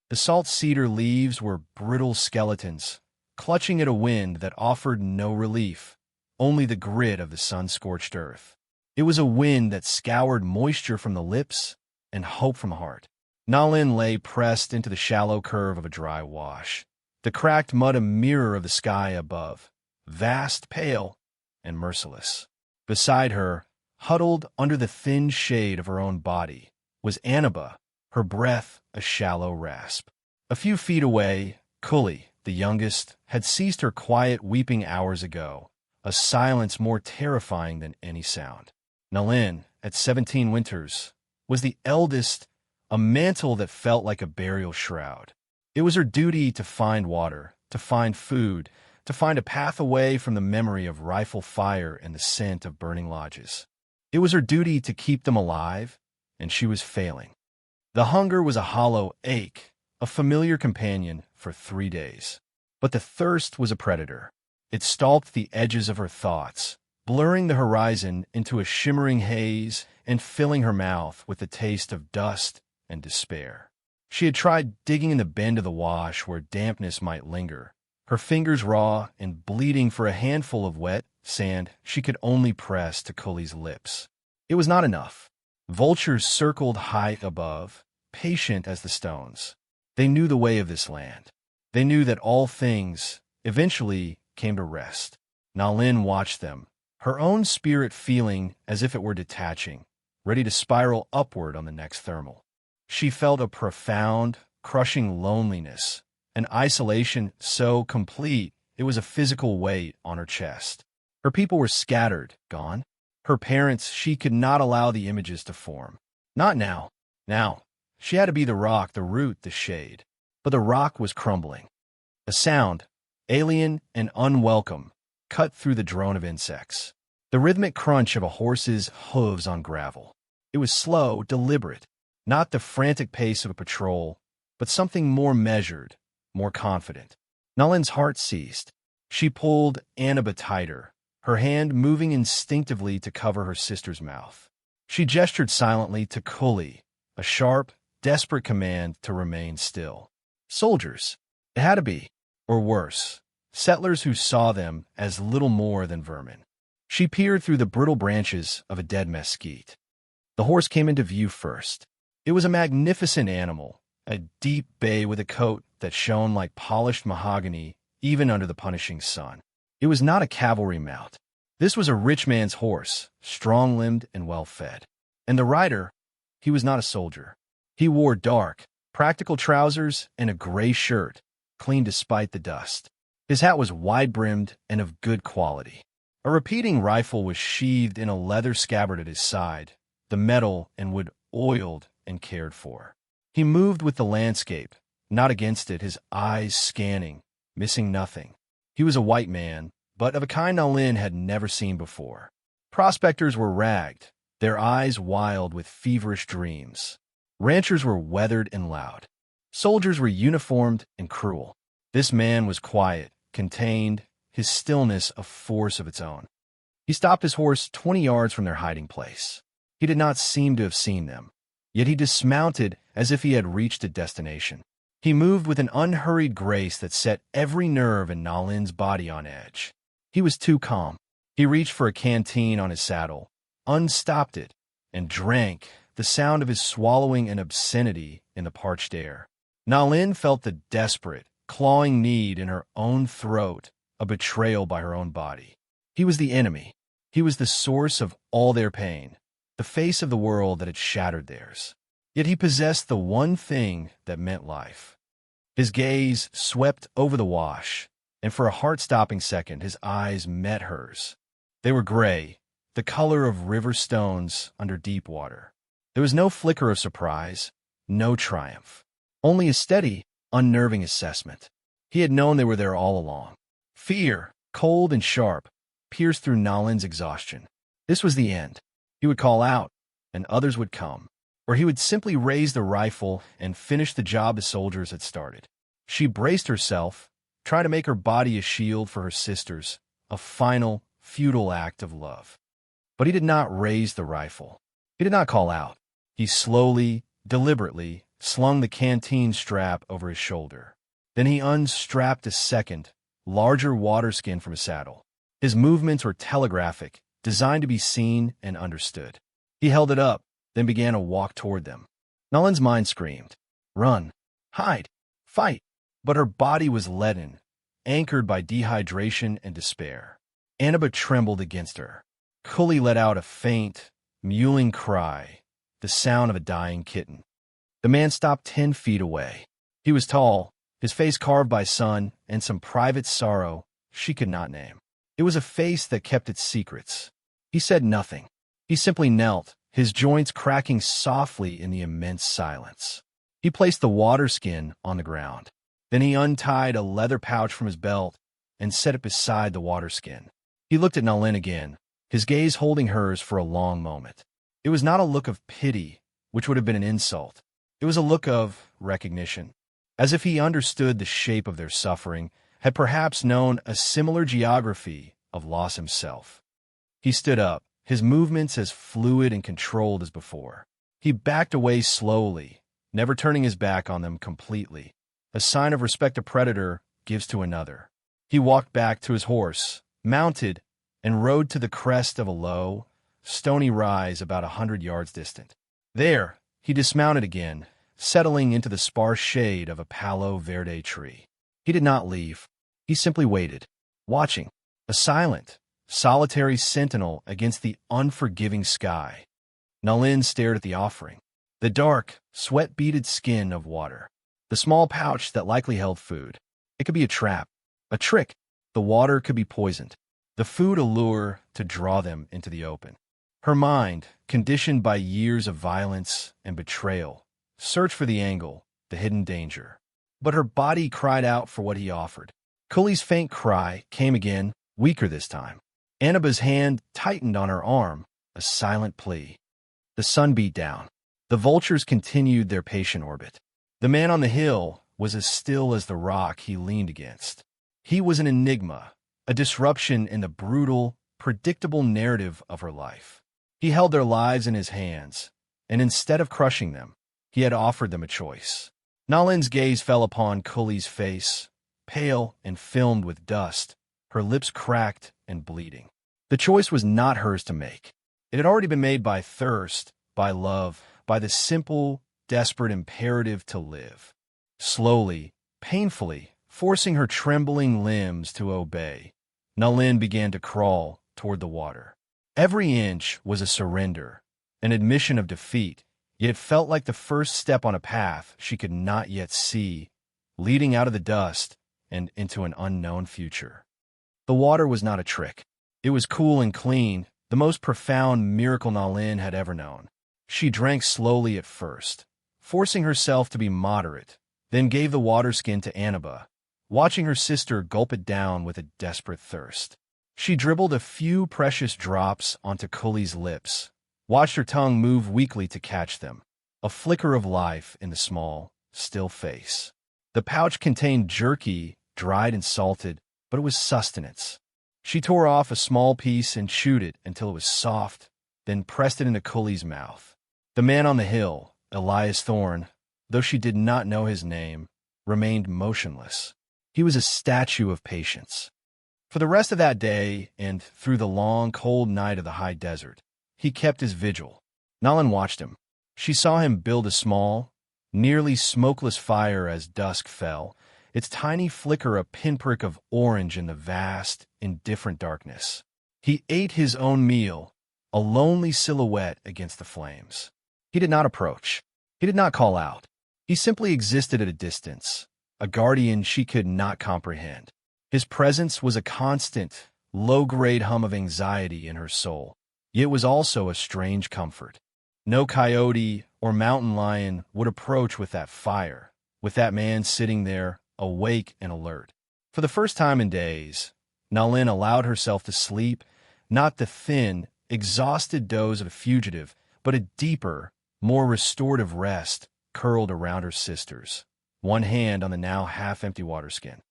The salt cedar leaves were brittle skeletons, clutching at a wind that offered no relief, only the grit of the sun-scorched earth. It was a wind that scoured moisture from the lips and hope from the heart. Nalin lay pressed into the shallow curve of a dry wash, the cracked mud a mirror of the sky above, vast, pale, and merciless. Beside her, huddled under the thin shade of her own body, was Annaba, her breath a shallow rasp. A few feet away, Cully, the youngest, had ceased her quiet weeping hours ago, a silence more terrifying than any sound. Nalin, at 17 winters, was the eldest, a mantle that felt like a burial shroud. It was her duty to find water, to find food, to find a path away from the memory of rifle fire and the scent of burning lodges. It was her duty to keep them alive, and she was failing. The hunger was a hollow ache, a familiar companion for 3 days. But the thirst was a predator. It stalked the edges of her thoughts, blurring the horizon into a shimmering haze and filling her mouth with the taste of dust and despair. She had tried digging in the bend of the wash where dampness might linger, her fingers raw and bleeding for a handful of wet sand she could only press to Cully's lips. It was not enough. Vultures circled high above, patient as the stones. They knew the way of this land. They knew that all things eventually came to rest. Nalin watched them, her own spirit feeling as if it were detaching, ready to spiral upward on the next thermal. She felt a profound, crushing loneliness, an isolation so complete it was a physical weight on her chest. Her people were scattered, gone. Her parents, she could not allow the images to form. Not now. Now, she had to be the rock, the root, the shade. But the rock was crumbling. A sound, alien and unwelcome, cut through the drone of insects. The rhythmic crunch of a horse's hooves on gravel. It was slow, deliberate, not the frantic pace of a patrol, but something more measured, more confident. Nalin's heart ceased. She pulled Annaba tighter, her hand moving instinctively to cover her sister's mouth. She gestured silently to Cully, a sharp, desperate command to remain still. Soldiers. It had to be. Or worse, settlers who saw them as little more than vermin. She peered through the brittle branches of a dead mesquite. The horse came into view first. It was a magnificent animal, a deep bay with a coat that shone like polished mahogany even under the punishing sun. It was not a cavalry mount. This was a rich man's horse, strong-limbed and well-fed. And the rider, he was not a soldier. He wore dark, practical trousers and a gray shirt, clean despite the dust. His hat was wide-brimmed and of good quality. A repeating rifle was sheathed in a leather scabbard at his side, the metal and wood oiled and cared for. He moved with the landscape, not against it, his eyes scanning, missing nothing. He was a white man, but of a kind Nalin had never seen before. Prospectors were ragged, their eyes wild with feverish dreams. Ranchers were weathered and loud. Soldiers were uniformed and cruel. This man was quiet, contained, his stillness a force of its own. He stopped his horse 20 yards from their hiding place. He did not seem to have seen them, yet he dismounted as if he had reached a destination. He moved with an unhurried grace that set every nerve in Nalin's body on edge. He was too calm. He reached for a canteen on his saddle, unstopped it, and drank, the sound of his swallowing an obscenity in the parched air. Nalin felt the desperate, clawing need in her own throat, a betrayal by her own body. He was the enemy. He was the source of all their pain, the face of the world that had shattered theirs. Yet he possessed the one thing that meant life. His gaze swept over the wash, and for a heart-stopping second his eyes met hers. They were gray, the color of river stones under deep water. There was no flicker of surprise, no triumph, only a steady, unnerving assessment. He had known they were there all along. Fear, cold and sharp, pierced through Nalin's exhaustion. This was the end. He would call out, and others would come, or he would simply raise the rifle and finish the job the soldiers had started. She braced herself, trying to make her body a shield for her sisters, a final, futile act of love. But he did not raise the rifle. He did not call out. He slowly, deliberately slung the canteen strap over his shoulder. Then he unstrapped a second, larger water skin from his saddle. His movements were telegraphic, designed to be seen and understood. He held it up, then began a walk toward them. Nolan's mind screamed, "Run! Hide! Fight!" But her body was leaden, anchored by dehydration and despair. Annabeth trembled against her. Cully let out a faint, mewling cry, the sound of a dying kitten. The man stopped 10 feet away. He was tall, his face carved by sun and some private sorrow she could not name. It was a face that kept its secrets. He said nothing. He simply knelt, his joints cracking softly in the immense silence. He placed the water skin on the ground. Then he untied a leather pouch from his belt and set it beside the water skin. He looked at Nalin again, his gaze holding hers for a long moment. It was not a look of pity, which would have been an insult. It was a look of recognition, as if he understood the shape of their suffering, had perhaps known a similar geography of loss himself. He stood up, his movements as fluid and controlled as before. He backed away slowly, never turning his back on them completely. A sign of respect a predator gives to another. He walked back to his horse, mounted, and rode to the crest of a low, stony rise about 100 yards distant. There, he dismounted again, settling into the sparse shade of a Palo Verde tree. He did not leave. He simply waited, watching, a silent, solitary sentinel against the unforgiving sky. Nalin stared at the offering, the dark, sweat-beaded skin of water, the small pouch that likely held food. It could be a trap, a trick. The water could be poisoned, the food a lure to draw them into the open. Her mind, conditioned by years of violence and betrayal, searched for the angle, the hidden danger. But her body cried out for what he offered. Cully's faint cry came again, weaker this time. Annabeth's hand tightened on her arm, a silent plea. The sun beat down. The vultures continued their patient orbit. The man on the hill was as still as the rock he leaned against. He was an enigma, a disruption in the brutal, predictable narrative of her life. He held their lives in his hands, and instead of crushing them, he had offered them a choice. Nalin's gaze fell upon Cully's face, pale and filmed with dust, her lips cracked and bleeding. The choice was not hers to make. It had already been made by thirst, by love, by the simple, desperate imperative to live. Slowly, painfully, forcing her trembling limbs to obey, Nalin began to crawl toward the water. Every inch was a surrender, an admission of defeat, yet it felt like the first step on a path she could not yet see, leading out of the dust and into an unknown future. The water was not a trick. It was cool and clean, the most profound miracle Nalin had ever known. She drank slowly at first, forcing herself to be moderate, then gave the water skin to Annabeth, watching her sister gulp it down with a desperate thirst. She dribbled a few precious drops onto Cully's lips, watched her tongue move weakly to catch them, a flicker of life in the small, still face. The pouch contained jerky, dried and salted, but it was sustenance. She tore off a small piece and chewed it until it was soft, then pressed it into Cully's mouth. The man on the hill, Elias Thorne, though she did not know his name, remained motionless. He was a statue of patience. For the rest of that day and through the long, cold night of the high desert, he kept his vigil. Nalin watched him. She saw him build a small, nearly smokeless fire as dusk fell, its tiny flicker a pinprick of orange in the vast, indifferent darkness. He ate his own meal, a lonely silhouette against the flames. He did not approach. He did not call out. He simply existed at a distance, a guardian she could not comprehend. His presence was a constant, low-grade hum of anxiety in her soul, yet was also a strange comfort. No coyote or mountain lion would approach with that fire, with that man sitting there, awake and alert. For the first time in days, Nalin allowed herself to sleep, not the thin, exhausted doze of a fugitive, but a deeper, more restorative rest curled around her sisters, one hand on the now half-empty water skin.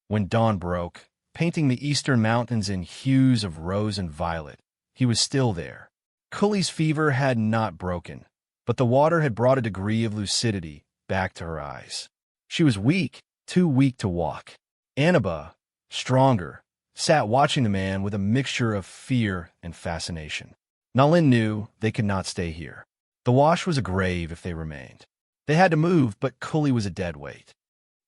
When dawn broke, painting the eastern mountains in hues of rose and violet, he was still there. Cully's fever had not broken, but the water had brought a degree of lucidity, back to her eyes. She was weak, too weak to walk. Annaba, stronger, sat watching the man with a mixture of fear and fascination. Nalin knew they could not stay here. The wash was a grave if they remained. They had to move, but Cully was a dead weight.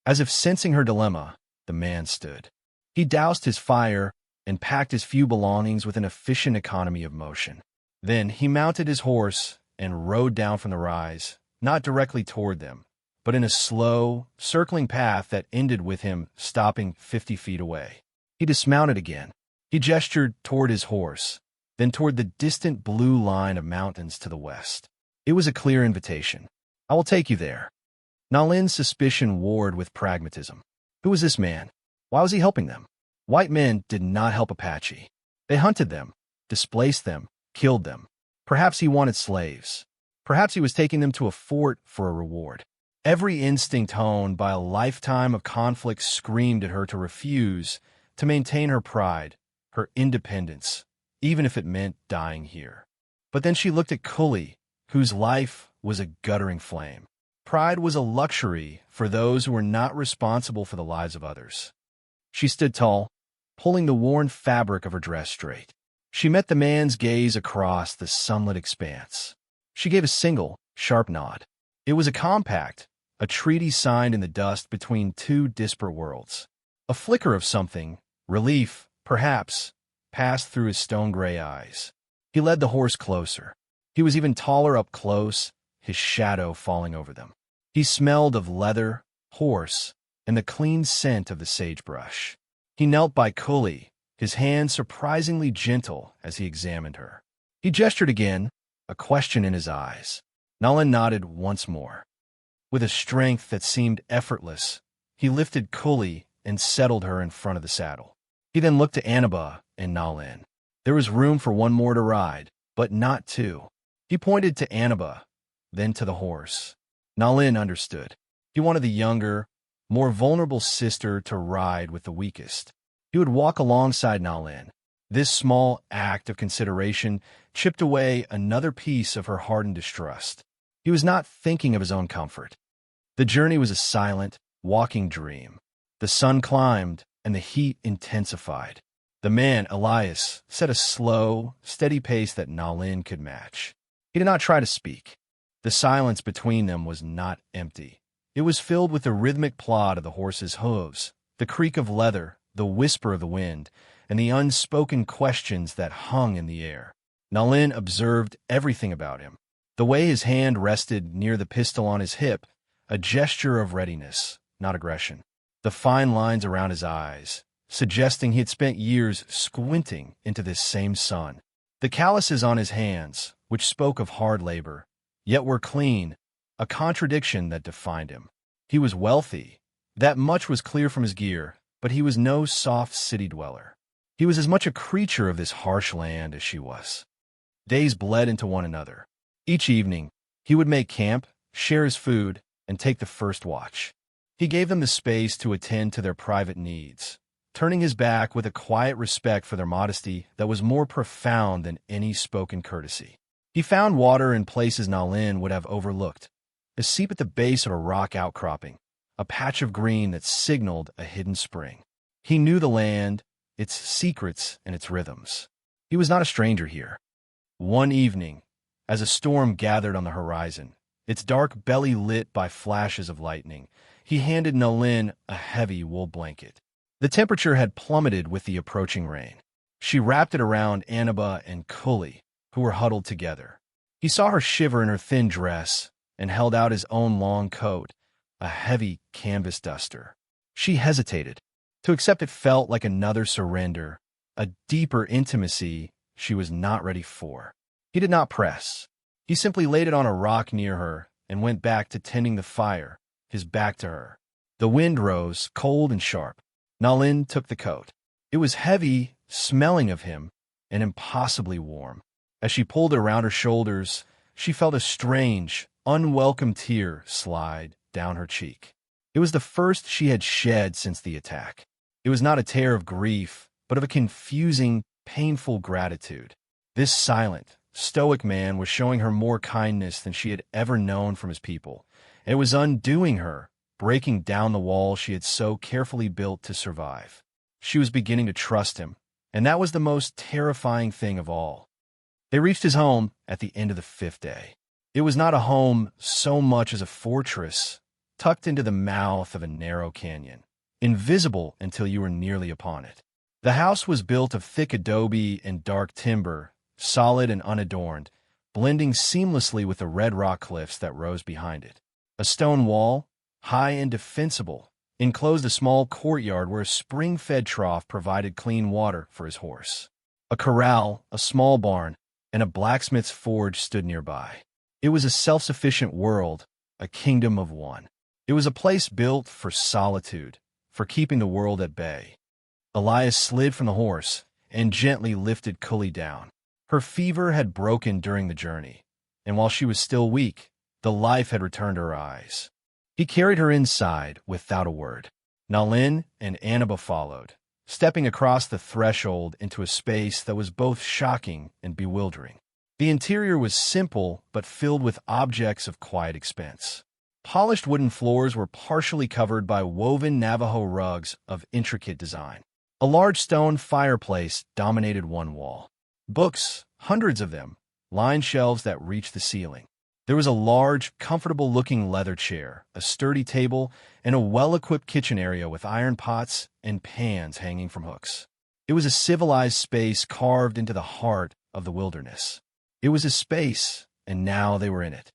As if sensing her dilemma, the man stood. He doused his fire and packed his few belongings with an efficient economy of motion. Then he mounted his horse and rode down from the rise, not directly toward them, but in a slow, circling path that ended with him stopping 50 feet away. He dismounted again. He gestured toward his horse, then toward the distant blue line of mountains to the west. It was a clear invitation. "I will take you there." Nalin's suspicion warred with pragmatism. Who was this man? Why was he helping them? White men did not help Apache. They hunted them, displaced them, killed them. Perhaps he wanted slaves. Perhaps he was taking them to a fort for a reward. Every instinct honed by a lifetime of conflict screamed at her to refuse, to maintain her pride, her independence, even if it meant dying here. But then she looked at Cully, whose life was a guttering flame. Pride was a luxury for those who were not responsible for the lives of others. She stood tall, pulling the worn fabric of her dress straight. She met the man's gaze across the sunlit expanse. She gave a single, sharp nod. It was a compact, a treaty signed in the dust between two disparate worlds. A flicker of something, relief, perhaps, passed through his stone-gray eyes. He led the horse closer. He was even taller up close, his shadow falling over them. He smelled of leather, horse, and the clean scent of the sagebrush. He knelt by Cully, his hand surprisingly gentle as he examined her. He gestured again, a question in his eyes. Nalin nodded once more. With a strength that seemed effortless, he lifted Cully and settled her in front of the saddle. He then looked to Annaba and Nalin. There was room for one more to ride, but not two. He pointed to Annaba, then to the horse. Nalin understood. He wanted the younger, more vulnerable sister to ride with the weakest. He would walk alongside Nalin. This small act of consideration chipped away another piece of her hardened distrust. He was not thinking of his own comfort. The journey was a silent, walking dream. The sun climbed, and the heat intensified. The man, Elias, set a slow, steady pace that Nalin could match. He did not try to speak. The silence between them was not empty. It was filled with the rhythmic plod of the horse's hooves, the creak of leather, the whisper of the wind, and the unspoken questions that hung in the air. Nalin observed everything about him. The way his hand rested near the pistol on his hip, a gesture of readiness, not aggression. The fine lines around his eyes, suggesting he had spent years squinting into this same sun. The calluses on his hands, which spoke of hard labor, yet were clean, a contradiction that defined him. He was wealthy. That much was clear from his gear, but he was no soft city dweller. He was as much a creature of this harsh land as she was. Days bled into one another. Each evening, he would make camp, share his food, and take the first watch. He gave them the space to attend to their private needs, turning his back with a quiet respect for their modesty that was more profound than any spoken courtesy. He found water in places Nalin would have overlooked, a seep at the base of a rock outcropping, a patch of green that signaled a hidden spring. He knew the land, its secrets, and its rhythms. He was not a stranger here. One evening, as a storm gathered on the horizon, its dark belly lit by flashes of lightning, he handed Nalin a heavy wool blanket. The temperature had plummeted with the approaching rain. She wrapped it around Annaba and Cully, who were huddled together. He saw her shiver in her thin dress and held out his own long coat, a heavy canvas duster. She hesitated. To accept it felt like another surrender, a deeper intimacy she was not ready for. He did not press. He simply laid it on a rock near her and went back to tending the fire, his back to her. The wind rose, cold and sharp. Nalin took the coat. It was heavy, smelling of him, and impossibly warm. As she pulled it around her shoulders, she felt a strange, unwelcome tear slide down her cheek. It was the first she had shed since the attack. It was not a tear of grief, but of a confusing, painful gratitude. This silent, stoic man was showing her more kindness than she had ever known from his people, It was undoing her, breaking down the wall she had so carefully built to survive. She was beginning to trust him, and that was the most terrifying thing of all. They reached his home at the end of the 5th day. It was not a home so much as a fortress, tucked into the mouth of a narrow canyon, invisible until you were nearly upon it. The house was built of thick adobe and dark timber, solid and unadorned, blending seamlessly with the red rock cliffs that rose behind it. A stone wall, high and defensible, enclosed a small courtyard where a spring-fed trough provided clean water for his horse. A corral, a small barn, and a blacksmith's forge stood nearby. It was a self-sufficient world, a kingdom of one. It was a place built for solitude, for keeping the world at bay. Elias slid from the horse and gently lifted Cully down. Her fever had broken during the journey, and while she was still weak, the life had returned to her eyes. He carried her inside without a word. Nalin and Annaba followed, stepping across the threshold into a space that was both shocking and bewildering. The interior was simple but filled with objects of quiet expense. Polished wooden floors were partially covered by woven Navajo rugs of intricate design. A large stone fireplace dominated one wall. Books, hundreds of them, lined shelves that reached the ceiling. There was a large, comfortable-looking leather chair, a sturdy table, and a well-equipped kitchen area with iron pots and pans hanging from hooks. It was a civilized space carved into the heart of the wilderness. It was a space, and now they were in it.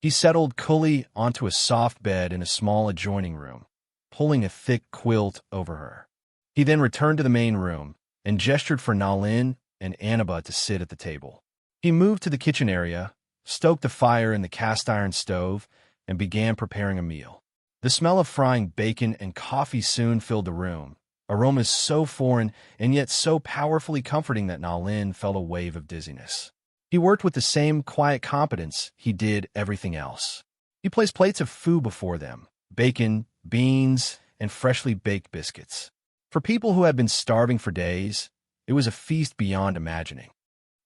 He settled Cully onto a soft bed in a small adjoining room, pulling a thick quilt over her. He then returned to the main room and gestured for Nalin and Annaba to sit at the table. He moved to the kitchen area, stoked a fire in the cast-iron stove, and began preparing a meal. The smell of frying bacon and coffee soon filled the room, aromas so foreign and yet so powerfully comforting that Nalin felt a wave of dizziness. He worked with the same quiet competence he did everything else. He placed plates of food before them, bacon, beans, and freshly baked biscuits. For people who had been starving for days, it was a feast beyond imagining.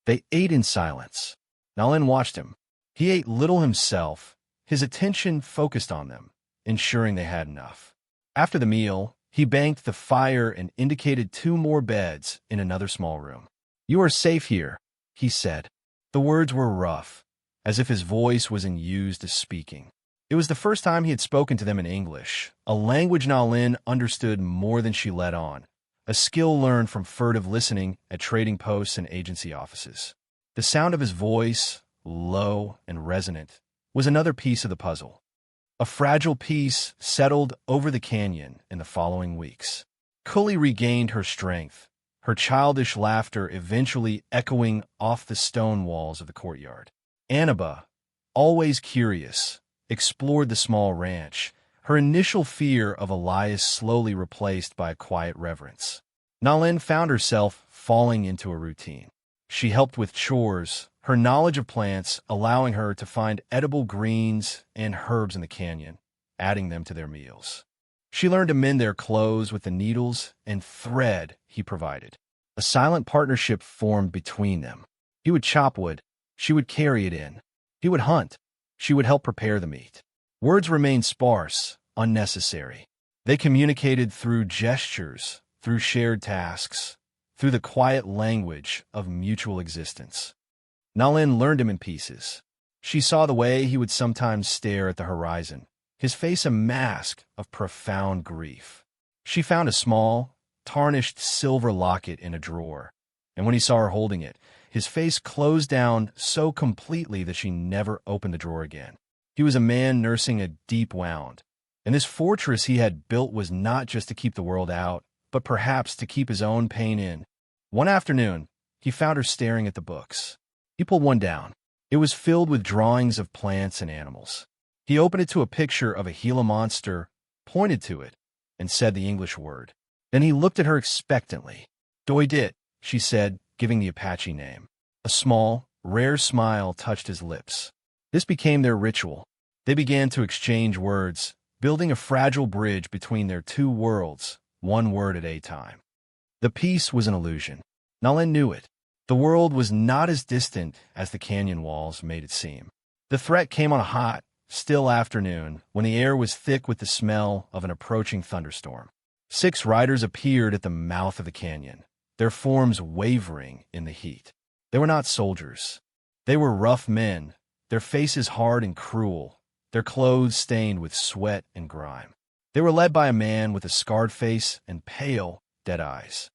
They ate in silence. Nalin watched him. He ate little himself, his attention focused on them, ensuring they had enough. After the meal, he banked the fire and indicated 2 more beds in another small room. "You are safe here," he said. The words were rough, as if his voice wasn't used to speaking. It was the first time he had spoken to them in English, a language Nalin understood more than she let on, a skill learned from furtive listening at trading posts and agency offices. The sound of his voice, low and resonant, was another piece of the puzzle. A fragile peace settled over the canyon in the following weeks. Cully regained her strength, her childish laughter eventually echoing off the stone walls of the courtyard. Annaba, always curious, explored the small ranch, her initial fear of Elias slowly replaced by a quiet reverence. Nalin found herself falling into a routine. She helped with chores, her knowledge of plants allowing her to find edible greens and herbs in the canyon, adding them to their meals. She learned to mend their clothes with the needles and thread he provided. A silent partnership formed between them. He would chop wood, she would carry it in. He would hunt, she would help prepare the meat. Words remained sparse, unnecessary. They communicated through gestures, through shared tasks, through the quiet language of mutual existence. Nalin learned him in pieces. She saw the way he would sometimes stare at the horizon, his face a mask of profound grief. She found a small, tarnished silver locket in a drawer, and when he saw her holding it, his face closed down so completely that she never opened the drawer again. He was a man nursing a deep wound, and this fortress he had built was not just to keep the world out, but perhaps to keep his own pain in. One afternoon, he found her staring at the books. He pulled one down. It was filled with drawings of plants and animals. He opened it to a picture of a Gila monster, pointed to it, and said the English word. Then he looked at her expectantly. "Doidit," she said, giving the Apache name. A small, rare smile touched his lips. This became their ritual. They began to exchange words, building a fragile bridge between their 2 worlds, one word at a time. The peace was an illusion. Nalin knew it. The world was not as distant as the canyon walls made it seem. The threat came on a hot, still afternoon when the air was thick with the smell of an approaching thunderstorm. 6 riders appeared at the mouth of the canyon, their forms wavering in the heat. They were not soldiers. They were rough men, their faces hard and cruel, their clothes stained with sweat and grime. They were led by a man with a scarred face and pale, dead eyes.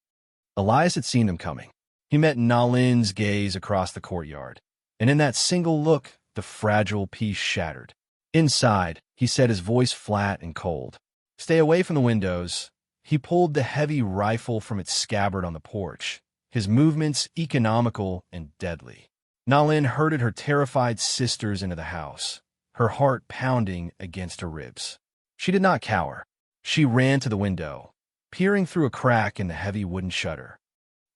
Elias had seen them coming. He met Nalin's gaze across the courtyard, and in that single look, the fragile peace shattered. "Inside," he said, his voice flat and cold. "Stay away from the windows." He pulled the heavy rifle from its scabbard on the porch, his movements economical and deadly. Nalin herded her terrified sisters into the house, her heart pounding against her ribs. She did not cower. She ran to the window, peering through a crack in the heavy wooden shutter.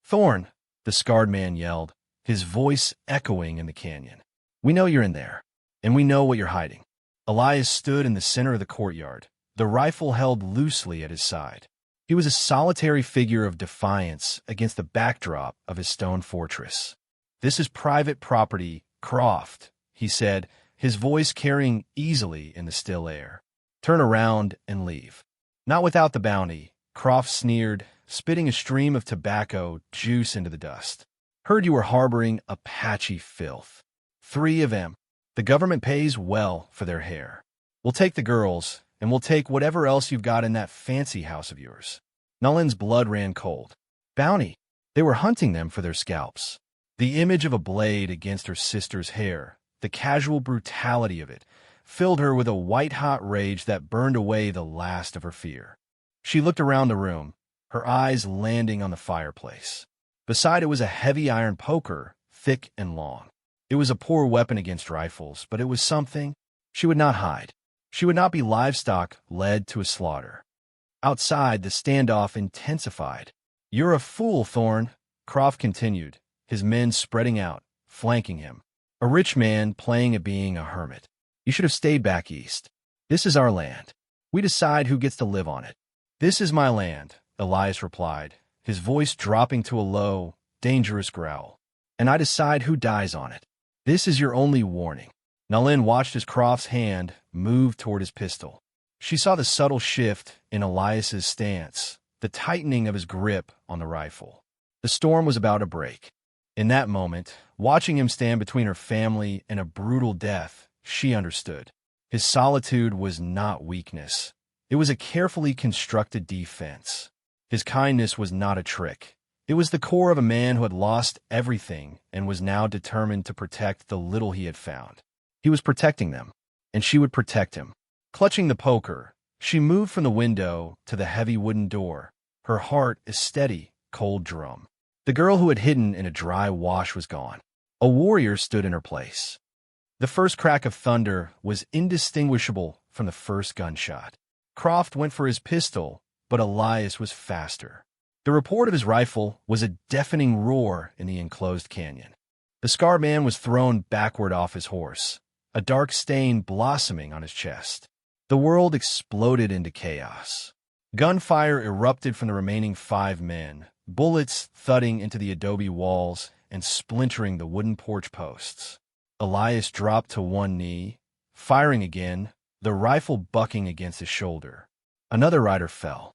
"Thorn!" the scarred man yelled, his voice echoing in the canyon. "We know you're in there, and we know what you're hiding." Elias stood in the center of the courtyard, the rifle held loosely at his side. He was a solitary figure of defiance against the backdrop of his stone fortress. "This is private property, Croft," he said, his voice carrying easily in the still air. "Turn around and leave." "Not without the bounty," Croft sneered, spitting a stream of tobacco juice into the dust. "Heard you were harboring Apache filth. 3 of them. The government pays well for their hair. We'll take the girls, and we'll take whatever else you've got in that fancy house of yours." Nalin's blood ran cold. Bounty. They were hunting them for their scalps. The image of a blade against her sister's hair, the casual brutality of it, filled her with a white-hot rage that burned away the last of her fear. She looked around the room, her eyes landing on the fireplace. Beside it was a heavy iron poker, thick and long. It was a poor weapon against rifles, but it was something. She would not hide. She would not be livestock led to a slaughter. Outside, the standoff intensified. "You're a fool, Thorn," Croft continued, his men spreading out, flanking him. "A rich man playing at being a hermit. You should have stayed back east. This is our land. We decide who gets to live on it." "This is my land," Elias replied, his voice dropping to a low, dangerous growl. "And I decide who dies on it. This is your only warning." Nalin watched as Croft's hand moved toward his pistol. She saw the subtle shift in Elias's stance, the tightening of his grip on the rifle. The storm was about to break. In that moment, watching him stand between her family and a brutal death, she understood. His solitude was not weakness. It was a carefully constructed defense. His kindness was not a trick. It was the core of a man who had lost everything and was now determined to protect the little he had found. He was protecting them, and she would protect him. Clutching the poker, she moved from the window to the heavy wooden door, her heart a steady, cold drum. The girl who had hidden in a dry wash was gone. A warrior stood in her place. The first crack of thunder was indistinguishable from the first gunshot. Croft went for his pistol, but Elias was faster. The report of his rifle was a deafening roar in the enclosed canyon. The scarred man was thrown backward off his horse, a dark stain blossoming on his chest. The world exploded into chaos. Gunfire erupted from the remaining 5 men, bullets thudding into the adobe walls and splintering the wooden porch posts. Elias dropped to one knee, firing again, the rifle bucking against his shoulder. Another rider fell.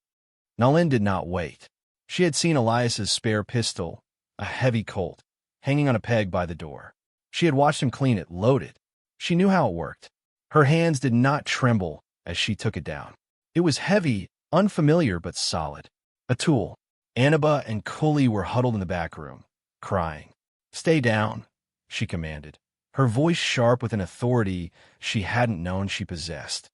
Nalin did not wait. She had seen Elias's spare pistol, a heavy Colt, hanging on a peg by the door. She had watched him clean it, loaded. She knew how it worked. Her hands did not tremble as she took it down. It was heavy, unfamiliar, but solid. A tool. Annaba and Cully were huddled in the back room, crying. "Stay down," she commanded, her voice sharp with an authority she hadn't known she possessed.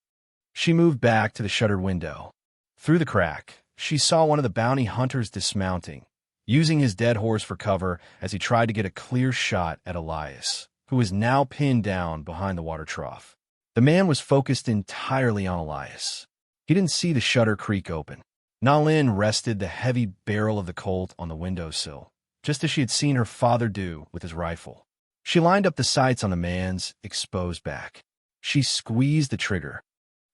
She moved back to the shuttered window. Through the crack, she saw one of the bounty hunters dismounting, using his dead horse for cover as he tried to get a clear shot at Elias, who was now pinned down behind the water trough. The man was focused entirely on Elias. He didn't see the shutter creak open. Nalin rested the heavy barrel of the Colt on the windowsill, just as she had seen her father do with his rifle. She lined up the sights on the man's exposed back. She squeezed the trigger.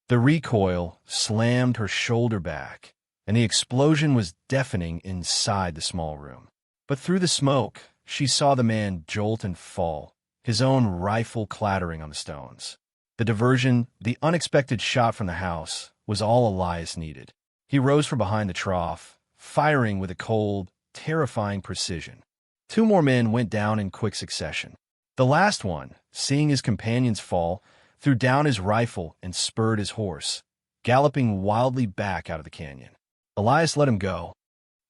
The recoil slammed her shoulder back, and the explosion was deafening inside the small room. But through the smoke, she saw the man jolt and fall, his own rifle clattering on the stones. The diversion, the unexpected shot from the house, was all Elias needed. He rose from behind the trough, firing with a cold, terrifying precision. Two more men went down in quick succession. The last one, seeing his companions fall, threw down his rifle and spurred his horse, galloping wildly back out of the canyon. Elias let him go.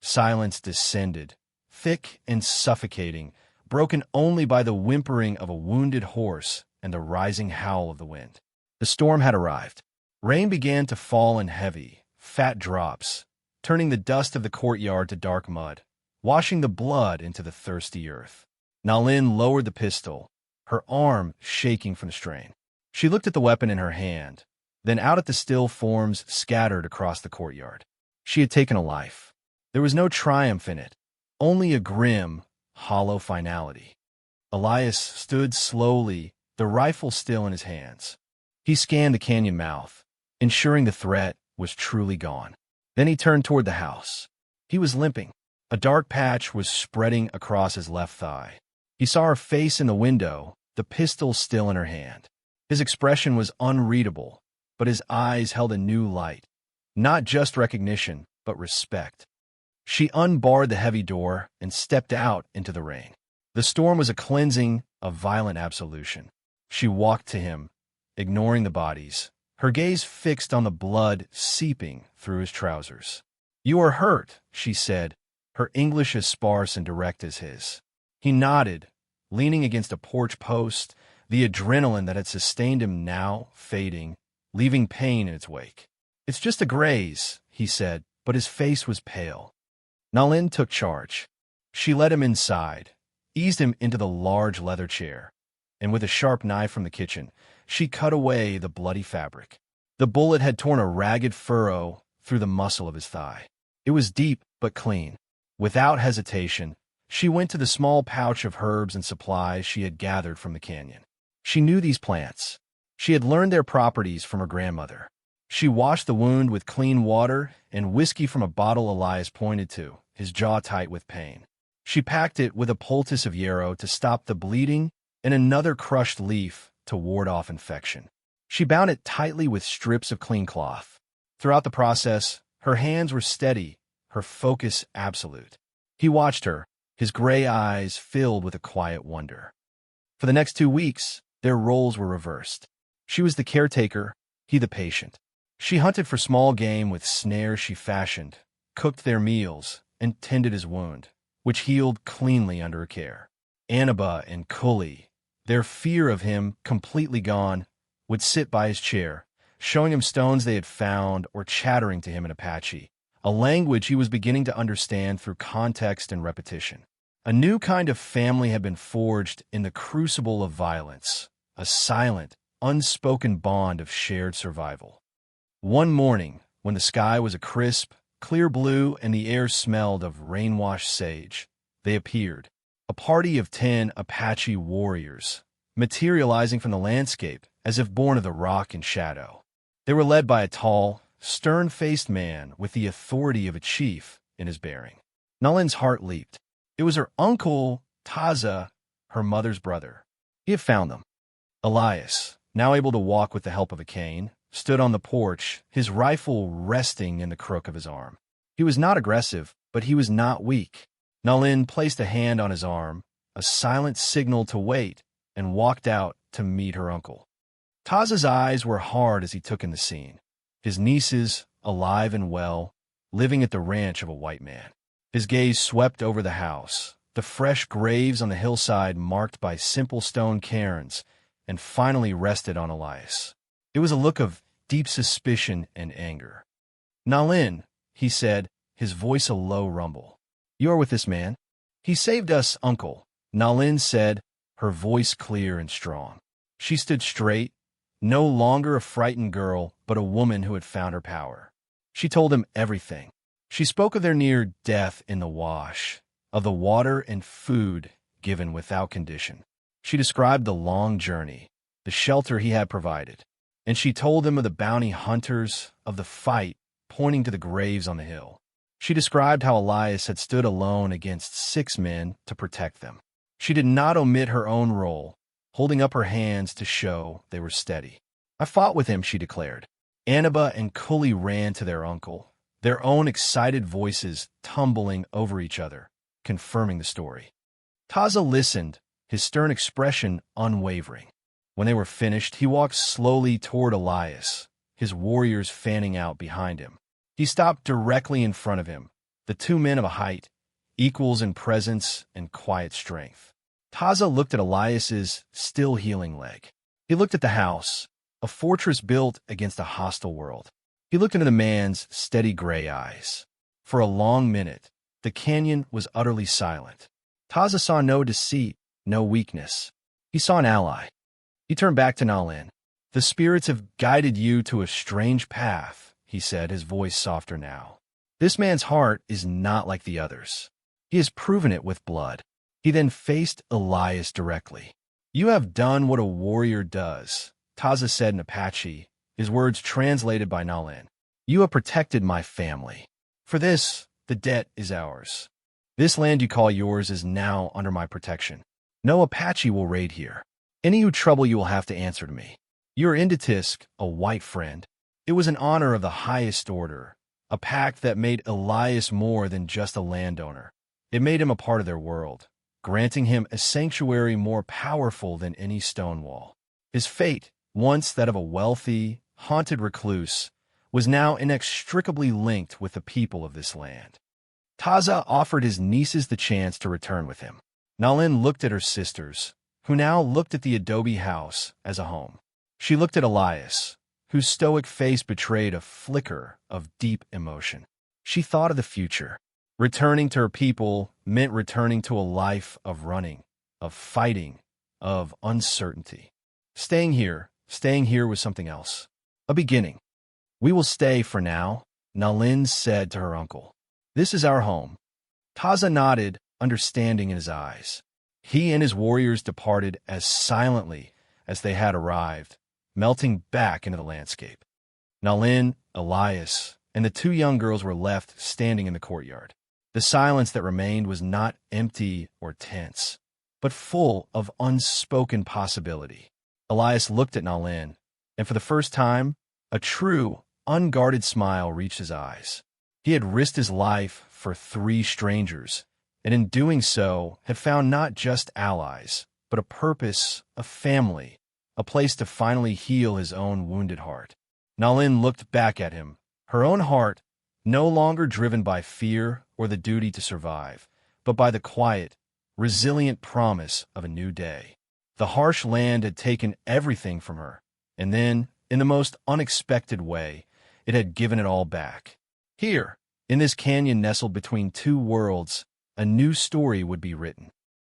Silence descended, thick and suffocating, broken only by the whimpering of a wounded horse and the rising howl of the wind. The storm had arrived. Rain began to fall in heavy, fat drops, turning the dust of the courtyard to dark mud, washing the blood into the thirsty earth. Nalin lowered the pistol, her arm shaking from the strain. She looked at the weapon in her hand, then out at the still forms scattered across the courtyard. She had taken a life. There was no triumph in it, only a grim, hollow finality. Elias stood slowly, the rifle still in his hands. He scanned the canyon mouth, ensuring the threat was truly gone. Then he turned toward the house. He was limping. A dark patch was spreading across his left thigh. He saw her face in the window, the pistol still in her hand. His expression was unreadable, but his eyes held a new light. Not just recognition, but respect. She unbarred the heavy door and stepped out into the rain. The storm was a cleansing, a violent absolution. She walked to him, ignoring the bodies, her gaze fixed on the blood seeping through his trousers. "You are hurt," she said, her English as sparse and direct as his. He nodded, leaning against a porch post, the adrenaline that had sustained him now fading, leaving pain in its wake. "It's just a graze," he said, but his face was pale. Nalin took charge. She led him inside, eased him into the large leather chair, and with a sharp knife from the kitchen, she cut away the bloody fabric. The bullet had torn a ragged furrow through the muscle of his thigh. It was deep but clean. Without hesitation, she went to the small pouch of herbs and supplies she had gathered from the canyon. She knew these plants. She had learned their properties from her grandmother. She washed the wound with clean water and whiskey from a bottle Elias pointed to, his jaw tight with pain. She packed it with a poultice of yarrow to stop the bleeding and another crushed leaf to ward off infection. She bound it tightly with strips of clean cloth. Throughout the process, her hands were steady, her focus absolute. He watched her, his gray eyes filled with a quiet wonder. For the next 2 weeks, their roles were reversed. She was the caretaker, he the patient. She hunted for small game with snares she fashioned, cooked their meals, and tended his wound, which healed cleanly under her care. Annaba and Cully, their fear of him completely gone, would sit by his chair, showing him stones they had found or chattering to him in Apache, a language he was beginning to understand through context and repetition. A new kind of family had been forged in the crucible of violence, a silent, unspoken bond of shared survival. One morning, when the sky was a crisp, clear blue and the air smelled of rain-washed sage, they appeared, a party of 10 Apache warriors, materializing from the landscape as if born of the rock and shadow. They were led by a tall, stern-faced man with the authority of a chief in his bearing. Nalin's heart leaped. It was her uncle, Taza, her mother's brother. He had found them. Elias, now able to walk with the help of a cane, stood on the porch, his rifle resting in the crook of his arm. He was not aggressive, but he was not weak. Nalin placed a hand on his arm, a silent signal to wait, and walked out to meet her uncle. Taza's eyes were hard as he took in the scene. His nieces, alive and well, living at the ranch of a white man. His gaze swept over the house, the fresh graves on the hillside marked by simple stone cairns, and finally rested on Elias. It was a look of deep suspicion and anger. "Nalin," he said, his voice a low rumble. "You are with this man?" "He saved us, uncle," Nalin said, her voice clear and strong. She stood straight, no longer a frightened girl, but a woman who had found her power. She told him everything. She spoke of their near death in the wash, of the water and food given without condition. She described the long journey, the shelter he had provided, and she told him of the bounty hunters, of the fight, pointing to the graves on the hill. She described how Elias had stood alone against 6 men to protect them. She did not omit her own role, holding up her hands to show they were steady. I fought with him, she declared. Annaba and Cully ran to their uncle, their own excited voices tumbling over each other, confirming the story. Taza listened, his stern expression unwavering. When they were finished, he walked slowly toward Elias, his warriors fanning out behind him. He stopped directly in front of him, the two men of a height, equals in presence and quiet strength. Taza looked at Elias's still healing leg. He looked at the house, a fortress built against a hostile world. He looked into the man's steady gray eyes. For a long minute, the canyon was utterly silent. Taza saw no deceit, no weakness. He saw an ally. He turned back to Nalin. "The spirits have guided you to a strange path," he said, his voice softer now. "This man's heart is not like the others. He has proven it with blood." He then faced Elias directly. "You have done what a warrior does," Taza said in Apache, his words translated by Nalin. "You have protected my family. For this, the debt is ours. This land you call yours is now under my protection. No Apache will raid here. Any who trouble you will have to answer to me. You are Inditisk, a white friend. It was an honor of the highest order, a pact that made Elias more than just a landowner. It made him a part of their world, granting him a sanctuary more powerful than any stone wall. His fate, once that of a wealthy, haunted recluse, was now inextricably linked with the people of this land." Taza offered his nieces the chance to return with him. Nalin looked at her sisters, who now looked at the adobe house as a home. She looked at Elias, whose stoic face betrayed a flicker of deep emotion. She thought of the future. Returning to her people meant returning to a life of running, of fighting, of uncertainty. Staying here was something else. A beginning. "We will stay for now," Nalin said to her uncle. "This is our home." Taza nodded, understanding in his eyes. He and his warriors departed as silently as they had arrived, melting back into the landscape. Nalin, Elias, and the two young girls were left standing in the courtyard. The silence that remained was not empty or tense, but full of unspoken possibility. Elias looked at Nalin, and for the first time, a true, unguarded smile reached his eyes. He had risked his life for 3 strangers, and in doing so had found not just allies, but a purpose, a family, a place to finally heal his own wounded heart. Nalin looked back at him, her own heart no longer driven by fear or the duty to survive, but by the quiet, resilient promise of a new day. The harsh land had taken everything from her, and then, in the most unexpected way, it had given it all back. Here, in this canyon nestled between 2 worlds, a new story would be written.